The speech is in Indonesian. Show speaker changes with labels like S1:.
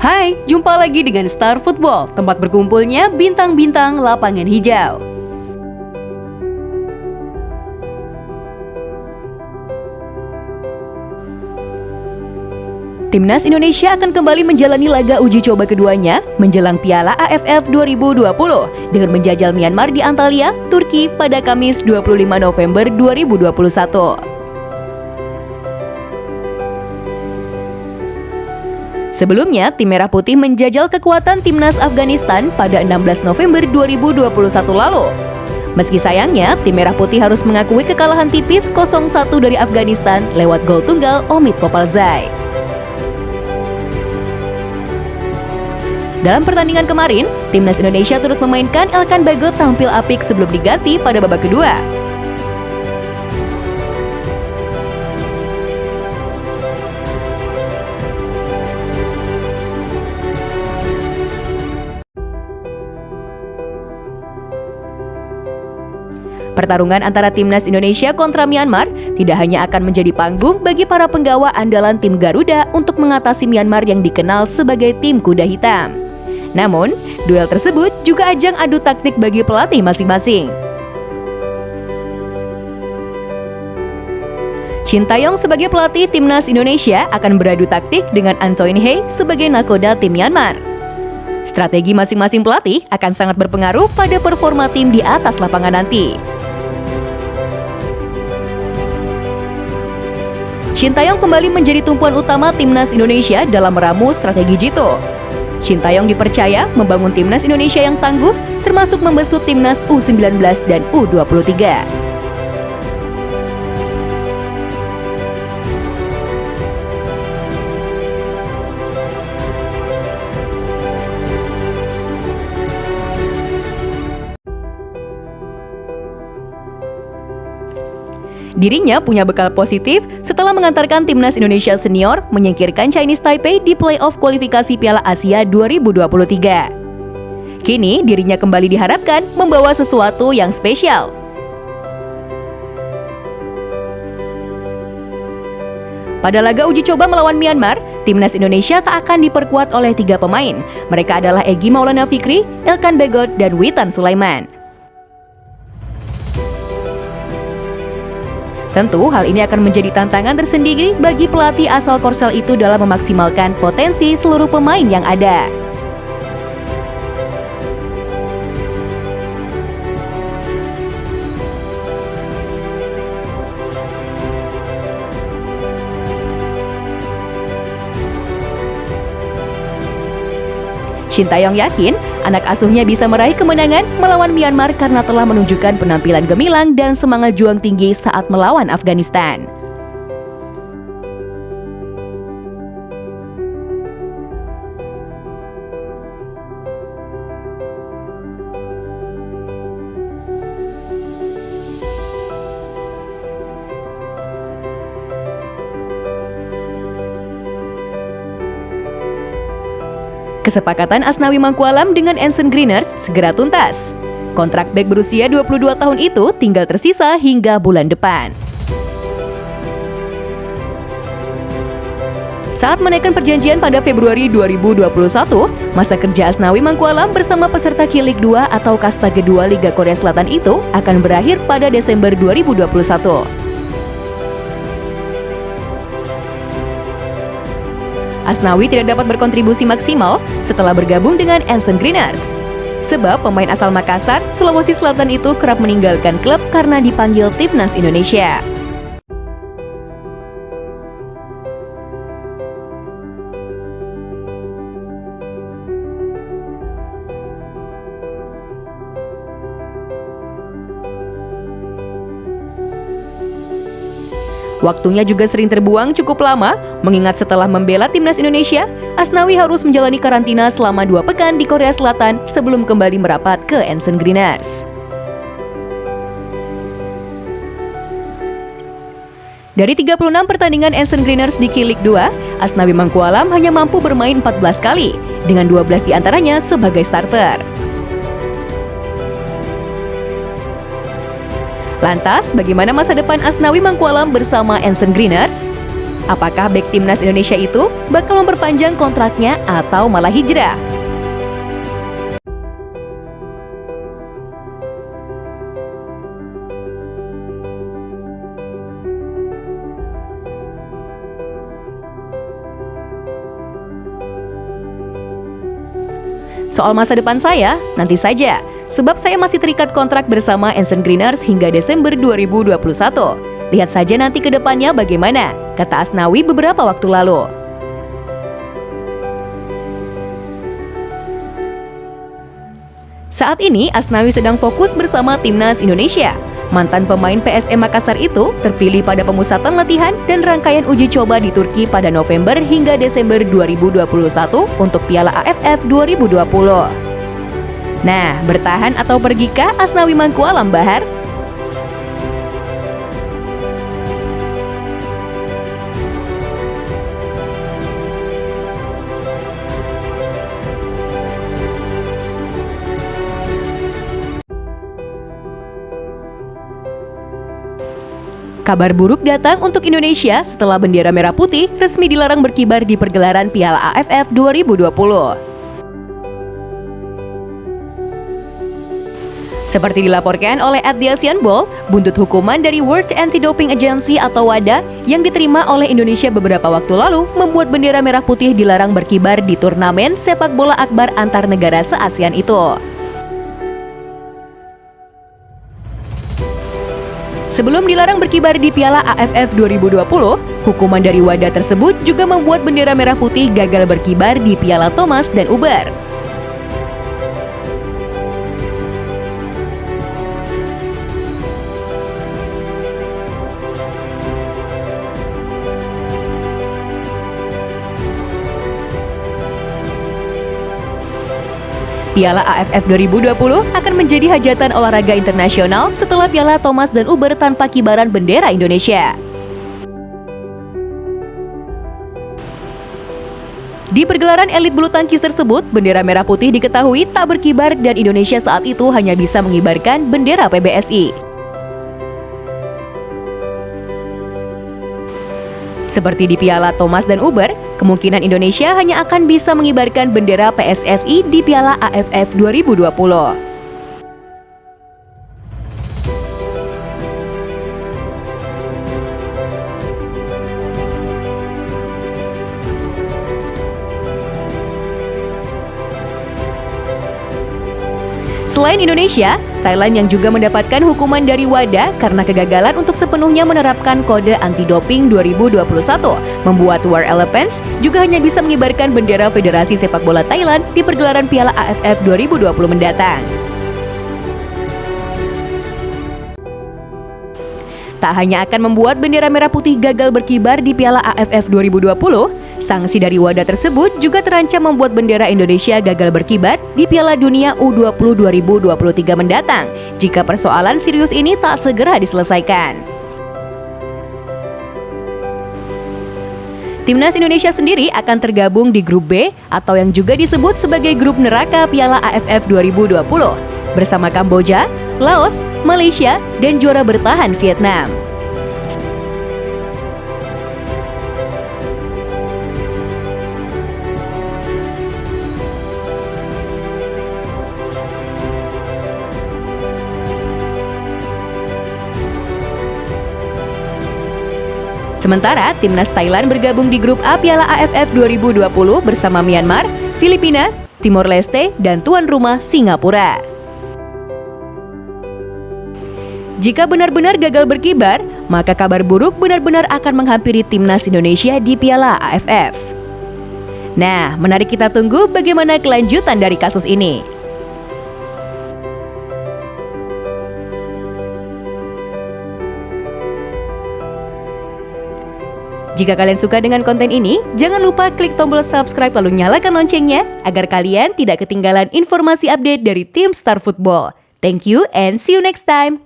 S1: Hai, jumpa lagi dengan Star Football, tempat berkumpulnya bintang-bintang lapangan hijau. Timnas Indonesia akan kembali menjalani laga uji coba keduanya menjelang Piala AFF 2020 dengan menjajal Myanmar di Antalya, Turki pada Kamis 25 November 2021. Sebelumnya, tim Merah Putih menjajal kekuatan Timnas Afghanistan pada 16 November 2021 lalu. Meski sayangnya, tim Merah Putih harus mengakui kekalahan tipis 0-1 dari Afghanistan lewat gol tunggal Omid Popalzai. Dalam pertandingan kemarin, Timnas Indonesia turut memainkan Elkan Bagot tampil apik sebelum diganti pada babak kedua. Pertarungan antara Timnas Indonesia kontra Myanmar tidak hanya akan menjadi panggung bagi para penggawa andalan tim Garuda untuk mengatasi Myanmar yang dikenal sebagai tim kuda hitam. Namun, duel tersebut juga ajang adu taktik bagi pelatih masing-masing. Shin Tae-yong sebagai pelatih Timnas Indonesia akan beradu taktik dengan An Toin-hee sebagai nakoda tim Myanmar. Strategi masing-masing pelatih akan sangat berpengaruh pada performa tim di atas lapangan nanti. Shin Tae-yong kembali menjadi tumpuan utama Timnas Indonesia dalam meramu strategi jitu. Shin Tae-yong dipercaya membangun Timnas Indonesia yang tangguh, termasuk membesut Timnas U19 dan U23. Dirinya punya bekal positif setelah mengantarkan Timnas Indonesia senior menyingkirkan Chinese Taipei di playoff kualifikasi Piala Asia 2023. Kini dirinya kembali diharapkan membawa sesuatu yang spesial. Pada laga uji coba melawan Myanmar, Timnas Indonesia tak akan diperkuat oleh 3 pemain. Mereka adalah Egy Maulana Fikri, Elkan Bagot, dan Witan Sulaiman. Tentu hal ini akan menjadi tantangan tersendiri bagi pelatih asal Korsel itu dalam memaksimalkan potensi seluruh pemain yang ada. Shin Tae-yong yakin anak asuhnya bisa meraih kemenangan melawan Myanmar karena telah menunjukkan penampilan gemilang dan semangat juang tinggi saat melawan Afghanistan. Kesepakatan Asnawi Mangkualam dengan Anson Greeners segera tuntas. Kontrak bek berusia 22 tahun itu tinggal tersisa hingga bulan depan. Saat menaikkan perjanjian pada Februari 2021, masa kerja Asnawi Mangkualam bersama peserta K-League 2 atau kasta kedua Liga Korea Selatan itu akan berakhir pada Desember 2021. Asnawi tidak dapat berkontribusi maksimal setelah bergabung dengan Anson Greeners. Sebab pemain asal Makassar, Sulawesi Selatan itu kerap meninggalkan klub karena dipanggil Timnas Indonesia. Waktunya juga sering terbuang cukup lama, mengingat setelah membela Timnas Indonesia, Asnawi harus menjalani karantina selama 2 pekan di Korea Selatan sebelum kembali merapat ke Anson Greeners. Dari 36 pertandingan Anson Greeners di K-League 2, Asnawi Mangkualam hanya mampu bermain 14 kali, dengan 12 diantaranya sebagai starter. Lantas, bagaimana masa depan Asnawi Mangkualam bersama Anson Greeners? Apakah bek timnas Indonesia itu bakal memperpanjang kontraknya atau malah hijrah? Soal masa depan saya, nanti saja, sebab saya masih terikat kontrak bersama Ensen Greeners hingga Desember 2021. Lihat saja nanti ke depannya bagaimana, kata Asnawi beberapa waktu lalu. Saat ini, Asnawi sedang fokus bersama timnas Indonesia. Mantan pemain PSM Makassar itu terpilih pada pemusatan latihan dan rangkaian uji coba di Turki pada November hingga Desember 2021 untuk Piala AFF 2020. Nah, bertahan atau pergikah Asnawi Mangkualam Bahar? Kabar buruk datang untuk Indonesia setelah bendera merah putih resmi dilarang berkibar di pergelaran Piala AFF 2020. Seperti dilaporkan oleh The Asian Ball, buntut hukuman dari World Anti-Doping Agency atau WADA yang diterima oleh Indonesia beberapa waktu lalu membuat bendera merah putih dilarang berkibar di turnamen sepak bola akbar antar negara se-ASEAN itu. Sebelum dilarang berkibar di Piala AFF 2020, hukuman dari WADA tersebut juga membuat bendera merah putih gagal berkibar di Piala Thomas dan Uber. Piala AFF 2020 akan menjadi hajatan olahraga internasional setelah Piala Thomas dan Uber tanpa kibaran bendera Indonesia. Di pergelaran elit bulu tangkis tersebut, bendera merah putih diketahui tak berkibar dan Indonesia saat itu hanya bisa mengibarkan bendera PBSI. Seperti di Piala Thomas dan Uber, kemungkinan Indonesia hanya akan bisa mengibarkan bendera PSSI di Piala AFF 2020. Selain Indonesia, Thailand yang juga mendapatkan hukuman dari WADA karena kegagalan untuk sepenuhnya menerapkan kode anti-doping 2021, membuat War Elephants juga hanya bisa mengibarkan bendera Federasi Sepak Bola Thailand di pergelaran Piala AFF 2020 mendatang. Tak hanya akan membuat bendera merah putih gagal berkibar di Piala AFF 2020, sanksi dari WADA tersebut juga terancam membuat bendera Indonesia gagal berkibar di Piala Dunia U20 2023 mendatang jika persoalan serius ini tak segera diselesaikan. Timnas Indonesia sendiri akan tergabung di grup B atau yang juga disebut sebagai grup neraka Piala AFF 2020 bersama Kamboja, Laos, Malaysia, dan juara bertahan Vietnam. Sementara timnas Thailand bergabung di grup A Piala AFF 2020 bersama Myanmar, Filipina, Timor Leste, dan tuan rumah Singapura. Jika benar-benar gagal berkibar, maka kabar buruk benar-benar akan menghampiri timnas Indonesia di Piala AFF. Nah, menarik kita tunggu bagaimana kelanjutan dari kasus ini. Jika kalian suka dengan konten ini, jangan lupa klik tombol subscribe lalu nyalakan loncengnya agar kalian tidak ketinggalan informasi update dari tim Star Football. Thank you and see you next time.